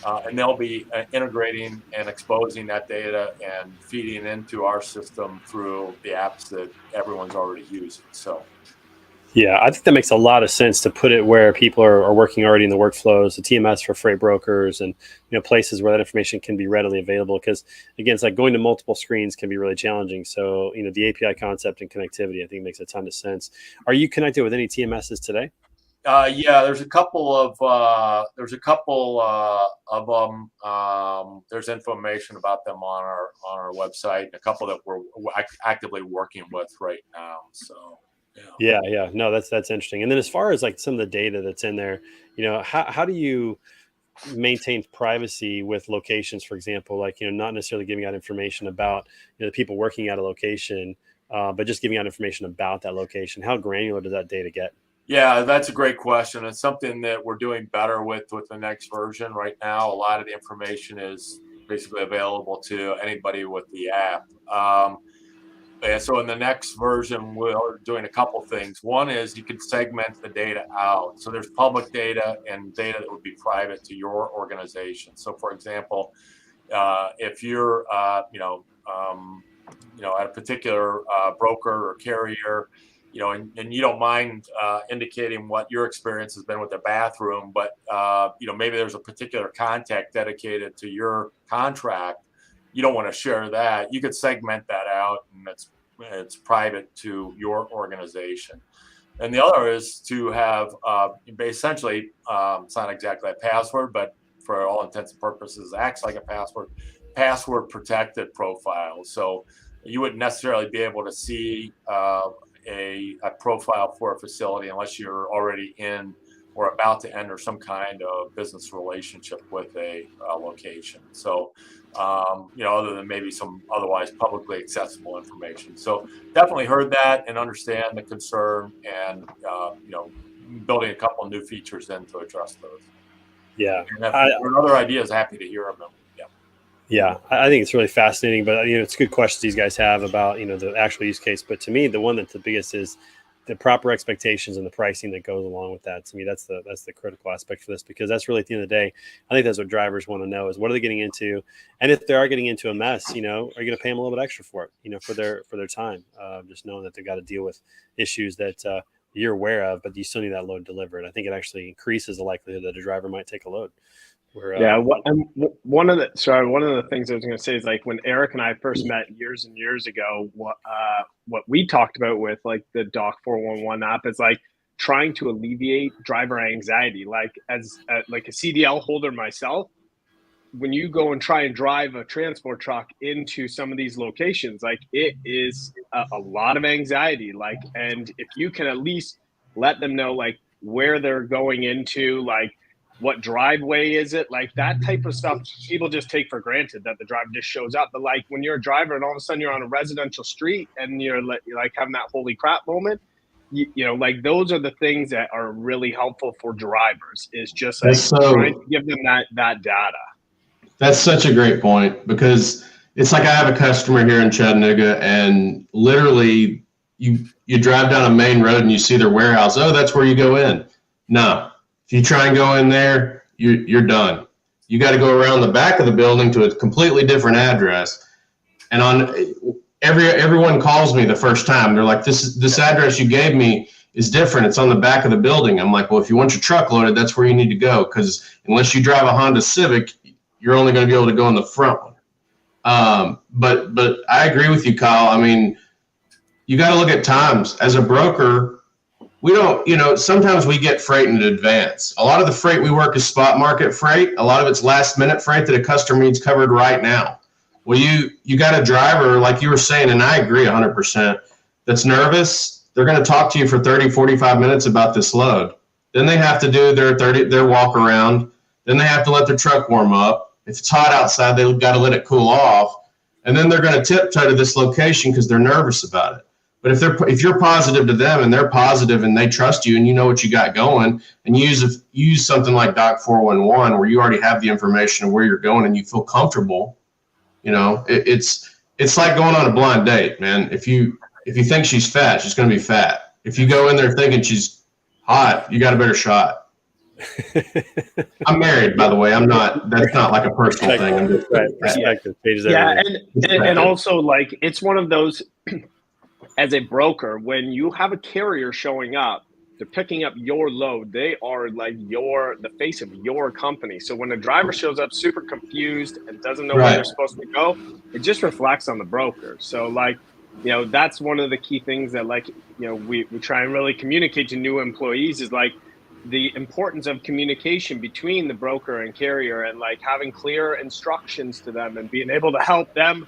and they'll be integrating and exposing that data and feeding into our system through the apps that everyone's already using. So. Yeah, I think that makes a lot of sense to put it where people are working already in the workflows, the TMS for freight brokers, and places where that information can be readily available. Because again, it's like going to multiple screens can be really challenging. So the API concept and connectivity, I think, makes a ton of sense. Are you connected with any TMSs today? Yeah, there's a couple of them. There's information about them on our website. A couple that we're actively working with right now. So. Yeah. No, that's interesting. And then as far as like some of the data that's in there, how do you maintain privacy with locations, for example, like, not necessarily giving out information about the people working at a location, but just giving out information about that location? How granular does that data get? Yeah, that's a great question. It's something that we're doing better with the next version. Right now, a lot of the information is basically available to anybody with the app. And so in the next version, we're doing a couple things. One is you can segment the data out. So there's public data and data that would be private to your organization. So for example, if you're, at a particular broker or carrier, and you don't mind indicating what your experience has been with the bathroom, but maybe there's a particular contact dedicated to your contract. You don't want to share that. You could segment that out, and it's private to your organization. And the other is to have essentially, it's not exactly a password, but for all intents and purposes, acts like a password protected profile. So you wouldn't necessarily be able to see a profile for a facility unless you're already in or about to enter some kind of business relationship with a location. So, other than maybe some otherwise publicly accessible information. So definitely heard that and understand the concern, and, building a couple of new features in to address those. Yeah. And if there are other ideas, happy to hear them. Yeah, I think it's really fascinating, but it's good questions these guys have about the actual use case. But to me, the one that's the biggest is the proper expectations and the pricing that goes along with that. To me, that's the critical aspect for this, because that's really, at the end of the day, I think that's what drivers want to know is what are they getting into, and if they are getting into a mess, are you going to pay them a little bit extra for it, for their time, just knowing that they've got to deal with issues that you're aware of, but you still need that load delivered. I think it actually increases the likelihood that a driver might take a load. One of the things I was going to say is, like, when Eric and I first met years and years ago, what we talked about with like the Doc 411 app is like trying to alleviate driver anxiety. Like, as like a CDL holder myself, when you go and try and drive a transport truck into some of these locations, like, it is a lot of anxiety. Like, and if you can at least let them know like where they're going into, like, what driveway is it, like that type of stuff, people just take for granted that the driver just shows up. But like when you're a driver and all of a sudden you're on a residential street and you're like having that holy crap moment, like those are the things that are really helpful for drivers, is just like trying to give them that data. That's such a great point, because it's like I have a customer here in Chattanooga, and literally you drive down a main road and you see their warehouse. Oh, that's where you go in. No. If you try and go in there, you're done. You got to go around the back of the building to a completely different address. And on everyone calls me the first time. They're like, this address you gave me is different. It's on the back of the building. I'm like, well, if you want your truck loaded, that's where you need to go, because unless you drive a Honda Civic, you're only going to be able to go in the front one. But I agree with you, Kyle. I mean, you got to look at times. As a broker, we don't, sometimes we get freight in advance. A lot of the freight we work is spot market freight. A lot of it's last minute freight that a customer needs covered right now. Well, you got a driver, like you were saying, and I agree 100%, that's nervous. They're going to talk to you for 30, 45 minutes about this load. Then they have to do their walk around. Then they have to let their truck warm up. If it's hot outside, they've got to let it cool off. And then they're going to tiptoe to this location because they're nervous about it. But if you're positive to them and they're positive and they trust you and you know what you got going, and you use something like Doc 411 where you already have the information of where you're going and you feel comfortable, it's like going on a blind date, man. If you think she's fat, she's going to be fat. If you go in there thinking she's hot, you got a better shot. I'm married, by the way. I'm not. That's not like a personal thing. I'm just perspective changes Yeah, everything. and also like it's one of those as a broker, when you have a carrier showing up, they're picking up your load. They are like the face of your company. So when a driver shows up super confused and doesn't know where they're supposed to go, it just reflects on the broker. So like, that's one of the key things that like, we try and really communicate to new employees is like the importance of communication between the broker and carrier, and like having clear instructions to them and being able to help them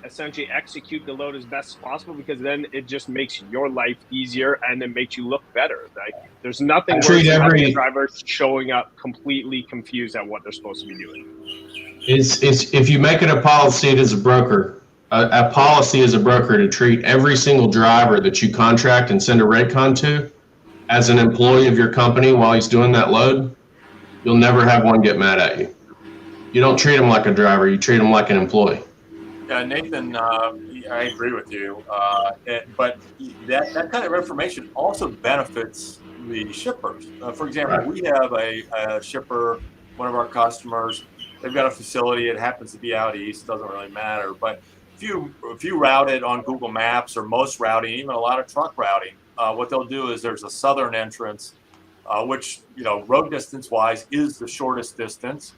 essentially execute the load as best as possible, because then it just makes your life easier and it makes you look better. Like there's nothing worse than having a driver showing up completely confused at what they're supposed to be doing. It's if you make it a policy as a broker, a policy as a broker to treat every single driver that you contract and send a raycon to as an employee of your company while he's doing that load, you'll never have one get mad at you. You don't treat him like a driver, you treat him like an employee. Yeah, Nathan, I agree with you. But that kind of information also benefits the shippers. For example, we have a shipper, one of our customers. They've got a facility. It happens to be out east. Doesn't really matter. But if you route it on Google Maps, or most routing, even a lot of truck routing, what they'll do is there's a southern entrance, which road distance wise is the shortest distance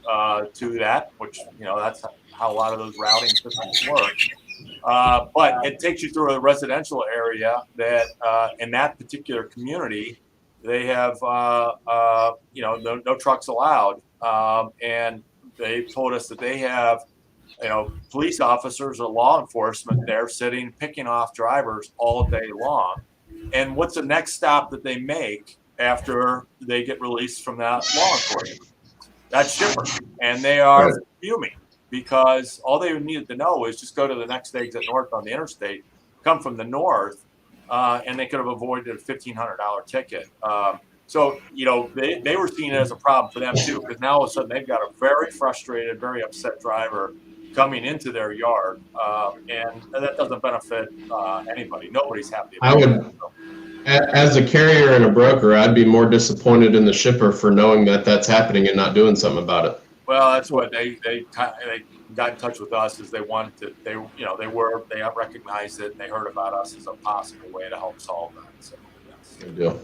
to that, which that's how a lot of those routing systems work. But it takes you through a residential area that in that particular community, they have no trucks allowed, and they told us that they have police officers or law enforcement there sitting picking off drivers all day long. And what's the next stop that they make after they get released from that law enforcement? That's shipper, and they are fuming, because all they needed to know is just go to the next exit north on the interstate, come from the north, and they could have avoided a $1,500 ticket. So they were seeing it as a problem for them too, because now all of a sudden they've got a very frustrated, very upset driver coming into their yard, and that doesn't benefit anybody. Nobody's happy about it. As a carrier and a broker, I'd be more disappointed in the shipper for knowing that that's happening and not doing something about it. Well, that's what they got in touch with us, is they wanted to, they recognized it and they heard about us as a possible way to help solve that. So yes. Good deal.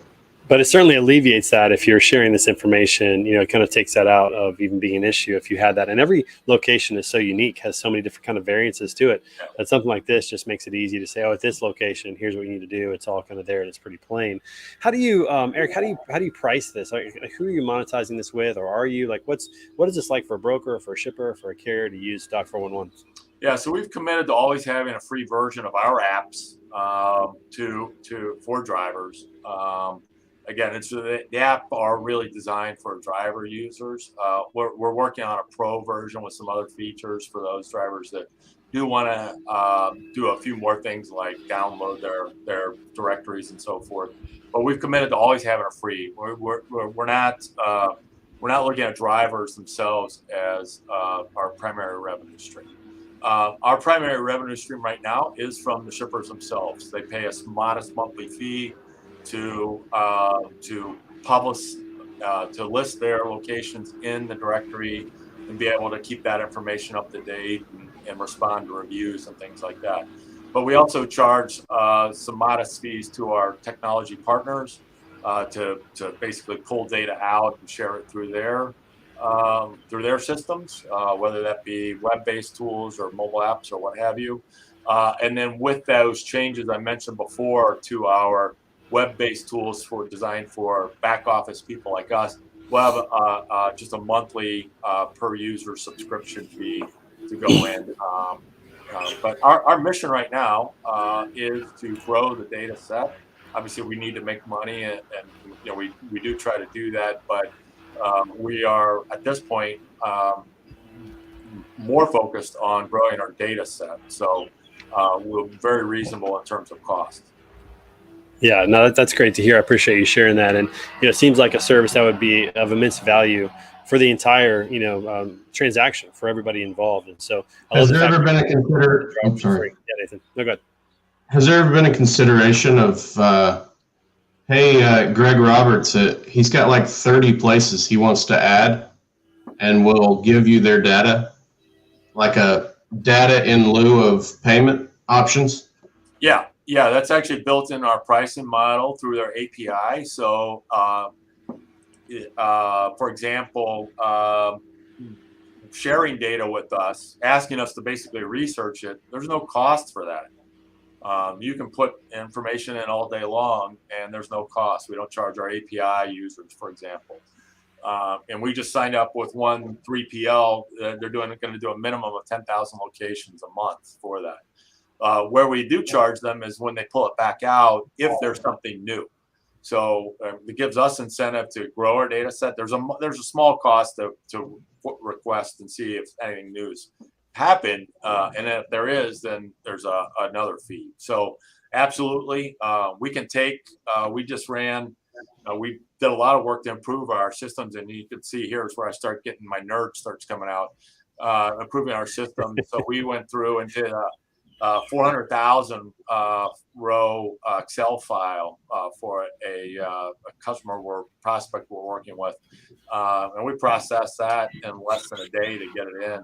But it certainly alleviates that if you're sharing this information. It kind of takes that out of even being an issue if you had that. And every location is so unique, has so many different kind of variances to it, that something like this just makes it easy to say, at this location, here's what you need to do. It's all kind of there and it's pretty plain. How do you, Eric, how do you price this? Like, who are you monetizing this with, or are you what is this like for a broker, for a shipper, for a carrier to use Doc 411? Yeah, so we've committed to always having a free version of our apps for drivers. Again, the app are really designed for driver users. We're working on a pro version with some other features for those drivers that do want to do a few more things, like download their directories and so forth. But we've committed to always having a free. We're not looking at drivers themselves as our primary revenue stream. Our primary revenue stream right now is from the shippers themselves. They pay us modest monthly fee to publish, to list their locations in the directory and be able to keep that information up to date and respond to reviews and things like that. But we also charge some modest fees to our technology partners to basically pull data out and share it through their systems, whether that be web-based tools or mobile apps or what have you. And then with those changes I mentioned before to our web-based tools designed for back office people like us, we'll have just a monthly per user subscription fee to go in. But our mission right now is to grow the data set. Obviously, we need to make money, and we do try to do that. But we are at this point more focused on growing our data set. So we're very reasonable in terms of cost. Yeah, no, that's great to hear. I appreciate you sharing that. And it seems like a service that would be of immense value for the entire transaction for everybody involved. And so, has there ever been a I'm sorry. Yeah, Nathan. No, go ahead. Has there ever been a consideration of Hey, Greg Roberts, he's got like 30 places he wants to add, and will give you their data, like a data in lieu of payment options. Yeah, that's actually built in our pricing model through their API. So, for example, sharing data with us, asking us to basically research it, there's no cost for that. You can put information in all day long, and there's no cost. We don't charge our API users, for example. And we just signed up with one 3PL. They're going to do a minimum of 10,000 locations a month for that. Where we do charge them is when they pull it back out, if there's something new. So it gives us incentive to grow our data set. There's a small cost to request and see if anything new's happened, and if there is, then there's another fee. So absolutely, we can take. We just ran. We did a lot of work to improve our systems, and you can see here is where I start getting my nerd starts coming out. Improving our system. So we went through and did a 400,000 row Excel file for a customer or prospect we're working with, and we processed that in less than a day to get it in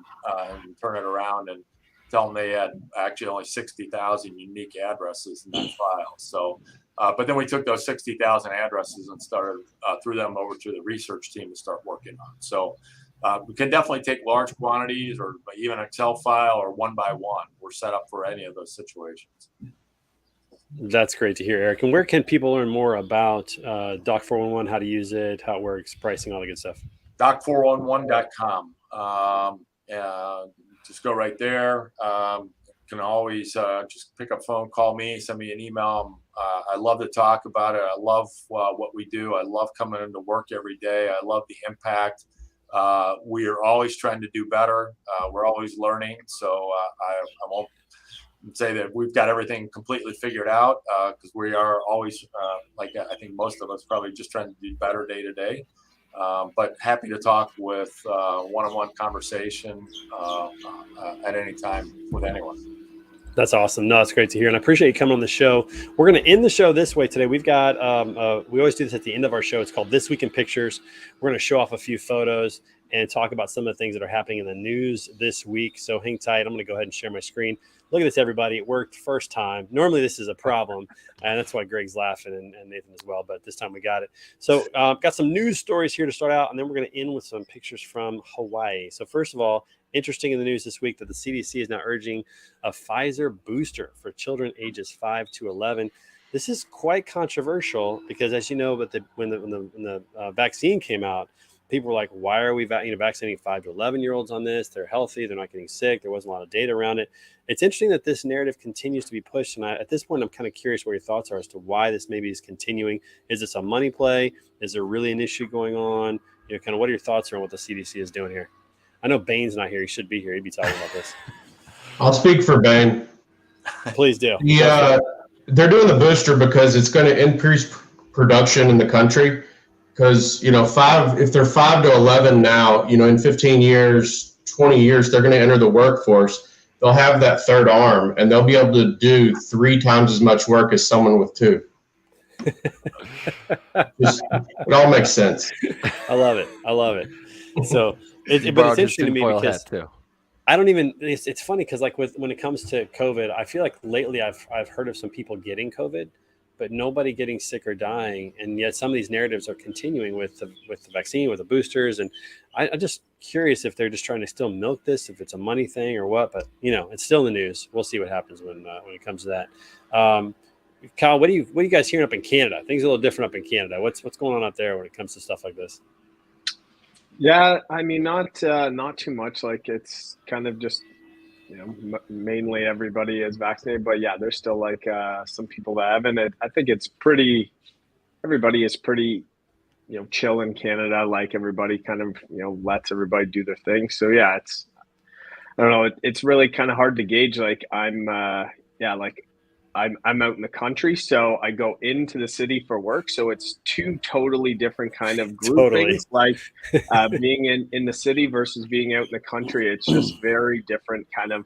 and turn it around and tell them they had actually only 60,000 unique addresses in that file. So, but then we took those 60,000 addresses and started threw them over to the research team to start working on. So. We can definitely take large quantities or even an Excel file or one by one. We're set up for any of those situations. That's great to hear, Eric. And where can people learn more about Doc 411, how to use it, how it works, pricing, all the good stuff? Doc411.com. Just go right there. Can always just pick up phone, call me, send me an email. I love to talk about it. I love what we do. I love coming into work every day. I love the impact. We are always trying to do better. We're always learning. So I won't say that we've got everything completely figured out because we are always, like I think most of us, probably just trying to do better day to day. But happy to talk with one-on-one conversation at any time with anyone. That's awesome. No, it's great to hear. And I appreciate you coming on the show. We're going to end the show this way today. We've got, we always do this at the end of our show. It's called This Week in Pictures. We're going to show off a few photos and talk about some of the things that are happening in the news this week. So hang tight. I'm going to go ahead and share my screen. Look at this, everybody. It worked first time. Normally this is a problem, and that's why Greg's laughing and Nathan as well. But this time we got it. So got some news stories here to start out, and then we're going to end with some pictures from Hawaii. So first of all, interesting in the news this week that the CDC is now urging a Pfizer booster for children ages 5 to 11. This is quite controversial because, as you know, but when the vaccine came out, people were like, "Why are we vaccinating 5 to 11-year-olds on this? They're healthy. They're not getting sick." There wasn't a lot of data around it. It's interesting that this narrative continues to be pushed, and at this point, I'm kind of curious what your thoughts are as to why this maybe is continuing. Is this a money play? Is there really an issue going on? Kind of what are your thoughts on what the CDC is doing here? I know Bane's not here. He should be here. He'd be talking about this. I'll speak for Bane. Please do. Yeah, they're doing the booster because it's going to increase production in the country. Because, if they're 5 to 11 now, in 15 years, 20 years, they're going to enter the workforce. They'll have that third arm, and they'll be able to do 3 times as much work as someone with 2. It all makes sense. I love it. So, but it's interesting to me because I don't even. It's funny because when it comes to COVID, I feel like lately I've heard of some people getting COVID, but nobody getting sick or dying, and yet some of these narratives are continuing with the vaccine, with the boosters, and I'm just curious if they're just trying to still milk this, if it's a money thing or what. But it's still in the news. We'll see what happens when it comes to that. Kyle, what are you guys hearing up in Canada? Things are a little different up in Canada. What's going on up there when it comes to stuff like this? Yeah, I mean, not too much. Like it's kind of just, mainly everybody is vaccinated, but yeah, there's still some people that haven't. I think everybody is pretty, chill in Canada. Like everybody kind of, lets everybody do their thing. So yeah, I don't know. It's really kind of hard to gauge. Like I'm out in the country, so I go into the city for work. So it's 2 totally different kind of groupings. Totally. Like being in the city versus being out in the country, it's just very different kind of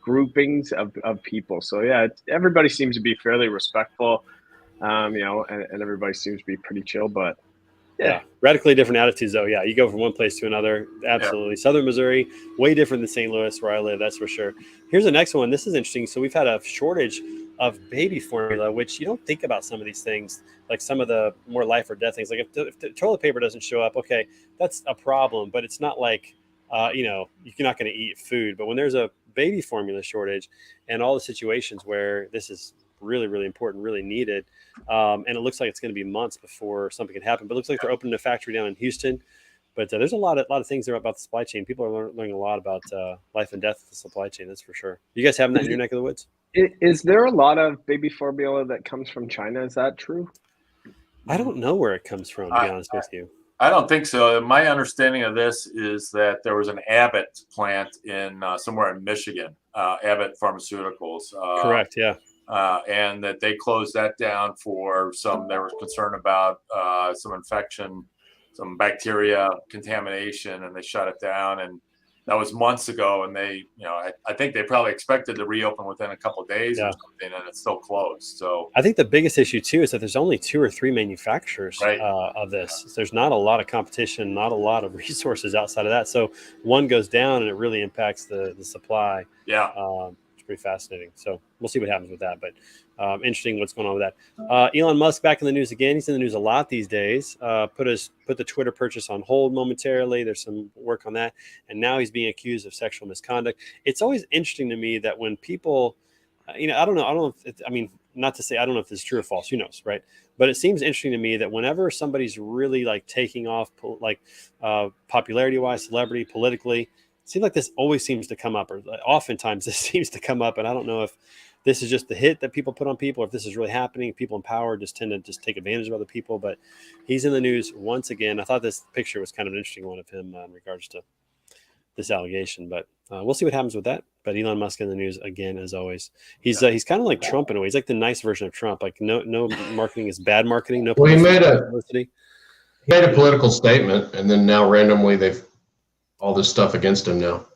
groupings of people. So yeah, everybody seems to be fairly respectful. and everybody seems to be pretty chill. But yeah, radically different attitudes, though. Yeah, you go from one place to another. Absolutely. Yeah. Southern Missouri, way different than St. Louis, where I live. That's for sure. Here's the next one. This is interesting. So we've had a shortage of baby formula, which you don't think about some of these things, like some of the more life or death things. Like if the toilet paper doesn't show up, okay, that's a problem. But it's not like, you're not going to eat food. But when there's a baby formula shortage and all the situations where this is really, really important, really needed. And it looks like it's going to be months before something can happen, but it looks like they're opening a factory down in Houston. But there's a lot of things there about the supply chain. People are learning a lot about life and death of the supply chain. That's for sure. You guys having that in your neck of the woods? Is there a lot of baby formula that comes from China? Is that true? I don't know where it comes from, to be honest with you. I don't think so. My understanding of this is that there was an Abbott plant in somewhere in Michigan, Abbott Pharmaceuticals. Correct, yeah. And that they closed that down for they were concerned about some infection, some bacteria contamination, and they shut it down. And that was months ago. And they, I think they probably expected to reopen within a couple of days or something, and it's still closed. So I think the biggest issue too is that there's only 2 or 3 manufacturers of this. So there's not a lot of competition, not a lot of resources outside of that. So one goes down, and it really impacts the supply. Yeah. Pretty fascinating. So we'll see what happens with that. But interesting what's going on with that. Elon Musk back in the news again. He's in the news a lot these days. Put the Twitter purchase on hold momentarily. There's some work on that. And now he's being accused of sexual misconduct. It's always interesting to me that when people, I don't know if not to say I don't know if this is true or false, who knows, right? But it seems interesting to me that whenever somebody's really like taking off, like popularity wise, celebrity, politically, seems like this always seems to come up, or oftentimes this seems to come up. And I don't know if this is just the hit that people put on people, or if this is really happening. People in power just tend to just take advantage of other people. But he's in the news once again. I thought this picture was kind of an interesting one of him in regards to this allegation. But we'll see what happens with that. But Elon Musk in the news again, as always. He's kind of like Trump in a way. He's like the nice version of Trump. Like no marketing is bad marketing. No. Well, he made a political statement, and then now randomly they've all this stuff against him now.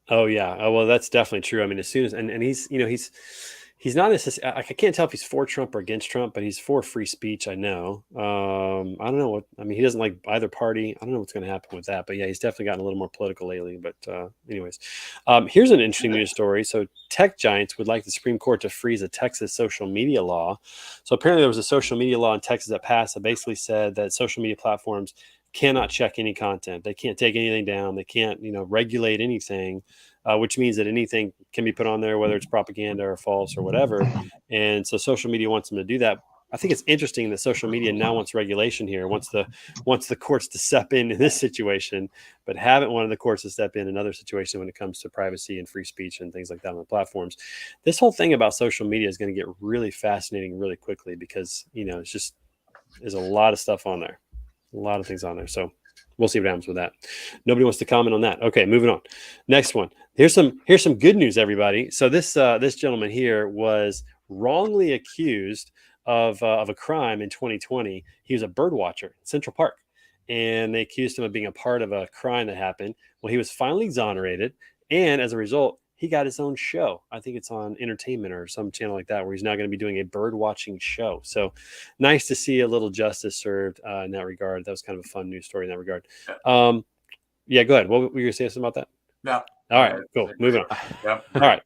Oh yeah. Oh, well, that's definitely true. I mean, as soon as, and he's, he's not necessarily, I can't tell if he's for Trump or against Trump, but he's for free speech. I know. I don't know he doesn't like either party. I don't know what's going to happen with that, but yeah, he's definitely gotten a little more political lately. But anyways, here's an interesting news story. So tech giants would like the Supreme Court to freeze a Texas social media law. So apparently there was a social media law in Texas that passed that basically said that social media platforms cannot check any content. They can't take anything down. They can't, regulate anything, which means that anything can be put on there, whether it's propaganda or false or whatever. And so social media wants them to do that. I think it's interesting that social media now wants regulation here, wants the courts to step in this situation, but haven't wanted the courts to step in another situation when it comes to privacy and free speech and things like that on the platforms. This whole thing about social media is going to get really fascinating really quickly because, there's a lot of stuff on there. A lot of things on there. So we'll see what happens with that. Nobody wants to comment on that. Okay, moving on. Next one. Here's some good news, everybody. So this gentleman here was wrongly accused of a crime in 2020. He was a bird watcher in Central Park, and they accused him of being a part of a crime that happened. Well, he was finally exonerated, and as a result, he got his own show. I think it's on Entertainment or some channel like that, where he's now going to be doing a bird watching show. So nice to see a little justice served in that regard. That was kind of a fun news story in that regard. Yeah, go ahead. What were you going to say something about that? No. All right, cool. Moving on. Yep. All right.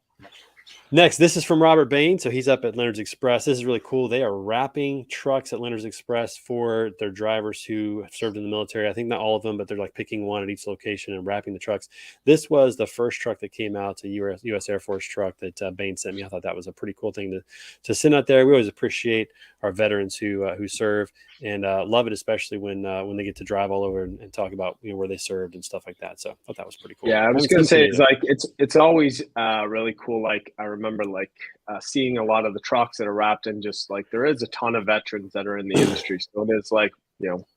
Next, this is from Robert Bain. So he's up at Leonard's Express. This is really cool. They are wrapping trucks at Leonard's Express for their drivers who have served in the military. I think not all of them, but they're like picking one at each location and wrapping the trucks. This was the first truck that came out, a U.S. Air Force truck that Bain sent me. I thought that was a pretty cool thing to send out there. We always appreciate our veterans who serve and love it, especially when they get to drive all over and talk about where they served and stuff like that. So I thought that was pretty cool. Yeah, I was going to say it's always really cool. Like I remember seeing a lot of the trucks that are wrapped in just like there is a ton of veterans that are in the industry. So it is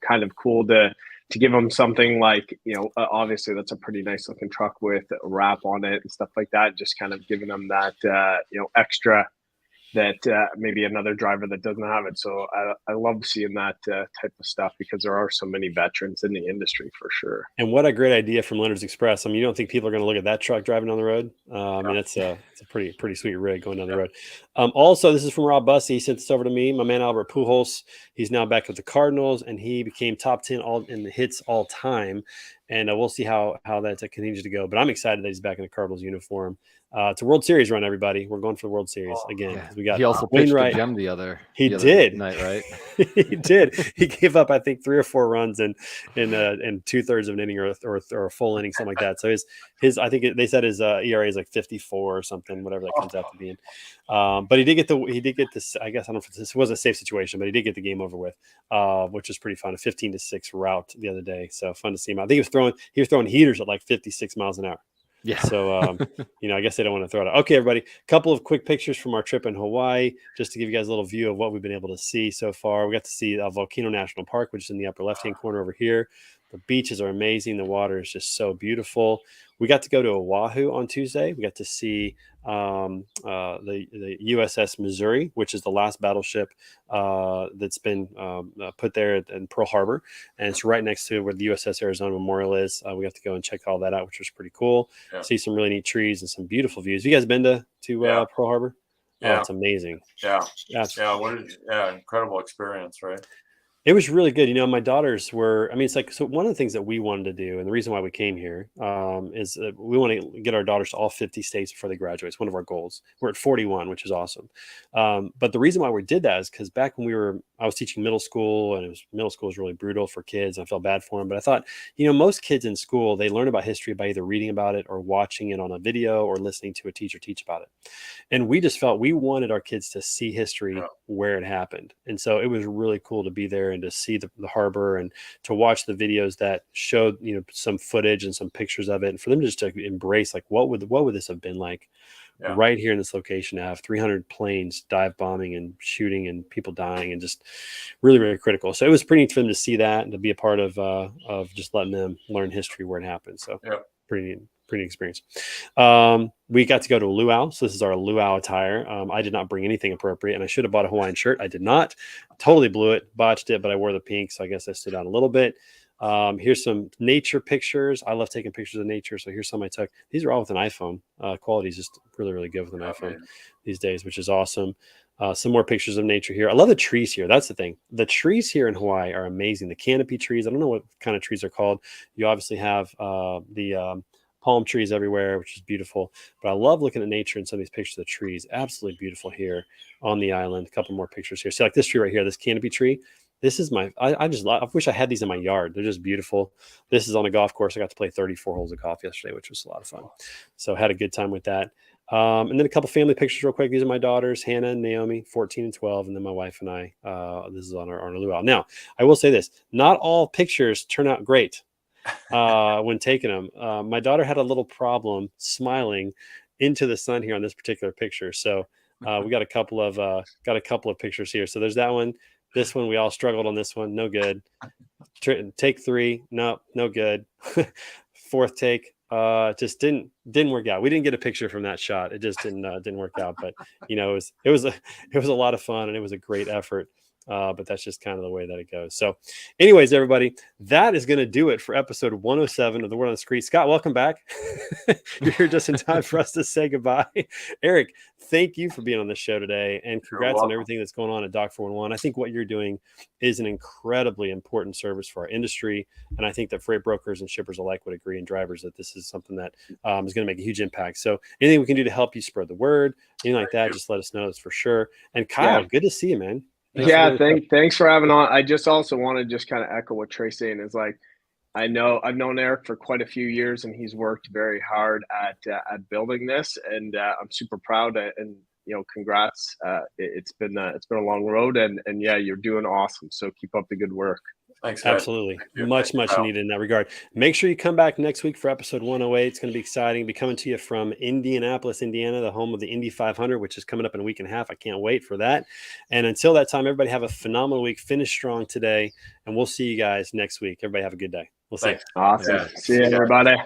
kind of cool to give them something like, obviously that's a pretty nice looking truck with a wrap on it and stuff like that. Just kind of giving them that, extra that maybe another driver that doesn't have it. So I love seeing that type of stuff because there are so many veterans in the industry for sure. And what a great idea from Leonard's Express. I mean, you don't think people are going to look at that truck driving down the road? I mean, it's a pretty sweet rig going down the road. Also, this is from Rob Bussey. He sent this over to me. My man Albert Pujols. He's now back with the Cardinals, and he became top 10 all in the hits all time. And we'll see how that continues to go. But I'm excited that he's back in the Cardinals uniform. It's a World Series run, everybody. We're going for the World Series again. Yeah. We got He also pitched Wainwright. the gem the other night, right? He did. He gave up, I think, 3 or 4 runs in 2/3 of an inning or a full inning, something like that. So his I think they said his ERA is like 54 or something, whatever that comes out to being. But he did get this. I guess I don't know if this was a safe situation, but he did get the game over with, which was pretty fun. A 15-6 rout the other day, so fun to see him. I think he was throwing heaters at like 56 miles an hour. Yeah. So, I guess they don't want to throw it out. Okay, everybody, a couple of quick pictures from our trip in Hawaii, just to give you guys a little view of what we've been able to see so far. We got to see Volcano National Park, which is in the upper left-hand corner over here. The beaches are amazing. The water is just so beautiful. We got to go to Oahu on Tuesday. We got to see the USS Missouri, which is the last battleship that's been put there in Pearl Harbor. And it's right next to where the USS Arizona Memorial is. We got to go and check all that out, which was pretty cool. Yeah. See some really neat trees and some beautiful views. Have you guys been to Pearl Harbor? Yeah. Oh, it's amazing. Yeah. Incredible experience, right? It was really good. My daughters were, it's like, so one of the things that we wanted to do, and the reason why we came here is that we want to get our daughters to all 50 states before they graduate. It's one of our goals. We're at 41, which is awesome. But the reason why we did that is because back when I was teaching middle school, and middle school was really brutal for kids. And I felt bad for them. But I thought, most kids in school, they learn about history by either reading about it or watching it on a video or listening to a teacher teach about it. And we just felt we wanted our kids to see history where it happened. And so it was really cool to be there and to see the harbor and to watch the videos that showed, some footage and some pictures of it, and for them just to embrace, like, what would this have been like right here in this location, to have 300 planes dive bombing and shooting and people dying, and just really, really critical. So it was pretty neat for them to see that and to be a part of just letting them learn history where it happened. So pretty neat experience. We got to go to a luau. So this is our luau attire. I did not bring anything appropriate, and I should have bought a Hawaiian shirt. I did not. Totally blew it, botched it, but I wore the pink, so I guess I stood out a little bit. Here's some nature pictures. I love taking pictures of nature, so here's some I took. These are all with an iPhone. Quality is just really, really good with an iPhone these days, which is awesome. Some more pictures of nature here. I love the trees here. That's the thing. The trees here in Hawaii are amazing. The canopy trees. I don't know what kind of trees they're called. You obviously have the palm trees everywhere, which is beautiful. But I love looking at nature and some of these pictures of the trees. Absolutely beautiful here on the island. A couple more pictures here. See, like this tree right here, this canopy tree. This is I wish I had these in my yard. They're just beautiful. This is on a golf course. I got to play 34 holes of golf yesterday, which was a lot of fun. So had a good time with that. And then a couple family pictures real quick. These are my daughters, Hannah and Naomi, 14 and 12. And then my wife and I, this is on our luau. Now, I will say this, not all pictures turn out great when taking them. My daughter had a little problem smiling into the sun here on this particular picture. So we got a couple of pictures here. So there's that one. This one, we all struggled on this one. No good. Take 3. No good. Fourth take. Just didn't work out. We didn't get a picture from that shot. It just didn't work out. But it was a lot of fun, and it was a great effort. But that's just kind of the way that it goes. So anyways, everybody, that is going to do it for episode 107 of The Word on the Street. Scott, welcome back. You're here just in time for us to say goodbye. Eric, thank you for being on the show today, and congrats on everything that's going on at Dock 411. I think what you're doing is an incredibly important service for our industry. And I think that freight brokers and shippers alike would agree, and drivers, that this is something that is going to make a huge impact. So anything we can do to help you spread the word, anything like that, just let us know. That's for sure. And Kyle, good to see you, man. Thanks for having on. I just also want to just kind of echo what Trey's saying is, like, I've known Eric for quite a few years, and he's worked very hard at building this, and I'm super proud. And congrats. It's been a long road, and yeah, you're doing awesome. So keep up the good work. Thanks, guys. Absolutely. Much needed in that regard. Make sure you come back next week for episode 108. It's going to be exciting. Be coming to you from Indianapolis, Indiana, the home of the Indy 500, which is coming up in a week and a half. I can't wait for that. And until that time, everybody have a phenomenal week. Finish strong today, and we'll see you guys next week. Everybody have a good day. We'll see you. Awesome. See you, everybody.